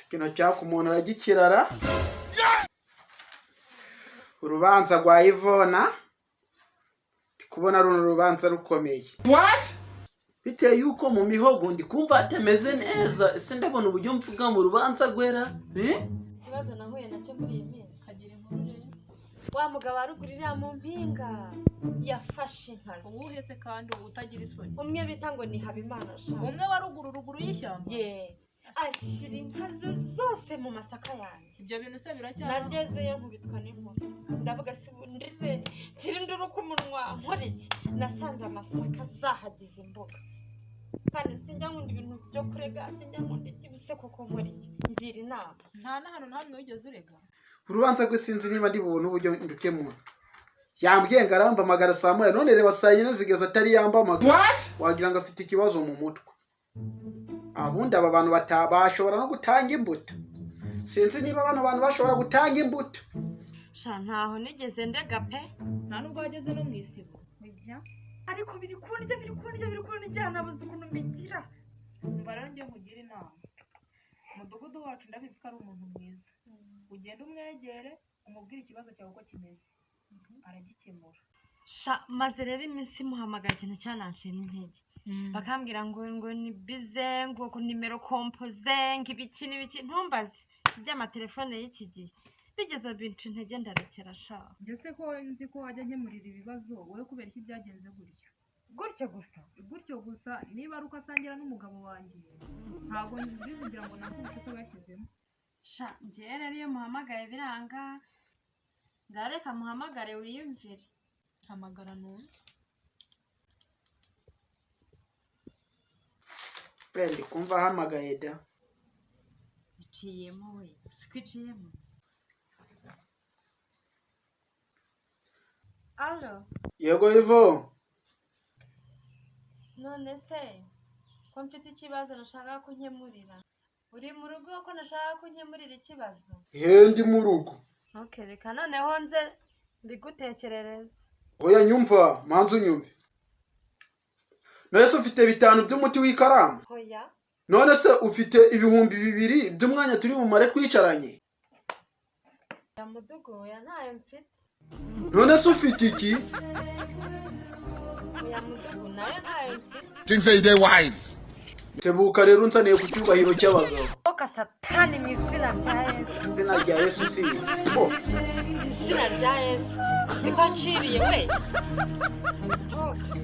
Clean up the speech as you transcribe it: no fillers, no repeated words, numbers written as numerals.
kino cyaka umuntu aragikirara. Urubanza rwa Ivona kubona runo rubanza rukomeye. What? Biteye yuko mu mihogo ndi kumva atemeze neza. Ese ndabona uburyo mvuga mu rubanza gwera. Kibazo nahuye nacyo muri iyi minsi. Kagira inkuru rero. Wa mugabo arugurira mu mpinga yafashe inkazi. Uwuhese kandi utagira isoni. Umwe bita ngo ni Habimana sha. Umwe waruguru y'ishyamba. Ashyira inkazi zose mu masaka yanjye. Ibyo bintu se biracyari. Nagezeyo nkubitwa n'inkuru. Ndavuga se ndise kirindura ku munwa nkora iki. Nasanze amasaka zahagize imboga. Kandi sinjya nkunda ibintu byo kurega, sinjya nkunda ikibise koko nkora iki. Ngira inama. Nta na hano ntamwe wigeze urega. Urubanza rw'Isinzi niba ndi buntu uburyo ndukemura. Yambwiye ngaramba magara saa moya none reba saa yine zigeze atari yamba magara. Wagira ngo afite ikibazo mu mutwe. Abundi aba bantu batabashobora no gutanga imbuto. Sinzi niba abantu bashobora gutanga imbuto. Sha ntaho nigeze ndega pe. Nta nubwo wageze no mu isibo. Bijya. Ariko biri kundya nabuze ukuntu mbigira. Mbarangiye mugira inama. Umudugudu wacu ndabizi ko ari umuntu mwiza. Ugenda umwegere umubwire ikibazo cyawe uko kimeze. Aragikemura. Sha maze rero iminsi muhamagara ikintu cyananciye n'intege. Bakambwira ngo ni bize ngo ku nimero compoze ngibiki n'ibiki ntumbaze by'amatelefone y'iki gihe. Bigeze bintu intege ndarekera sha. Ngese ko nzi ko wajya nkemurira ibibazo wowe kubera iki byagenze gutyo. Gutyo gusa niba ari uko asangira n'umugabo wanjye. Ntabwo nzivugira ngo nakubise ko bashyizemo. Sha njye rero iyo muhamagaye biranga. Ngareka muhamagare wiyumvire. Hamagara none. Ndi kumva hamagaye da. Iciyemo we. Sikwiciyemo. Allo. Yego Ivo. None se ko mfite ikibazo nashaka kunkemurira. Uri mu rugo ko nashaka kunkemurira ikibazo? Ndi mu rugo. Okay, reka noneho nze mbigutekerereza. Oya nyumva, manzu unyumve. None se ufite 5 by'umuti w'ikaramu? Oya. None se ufite 2,000 by'umwanya turi mu mare twicaranye? Ya mudugo ya ntayo mfite. None se ufite iki? Ya mudugo nayo ntayo mfite. Think say they wise. Tebuka rero unsaniye ku cyubahiro cy'abagabo. Oka satani mu izina rya Yesu. Izina rya Yesu si. Izina rya Yesu. Siko nciriye we. Toka.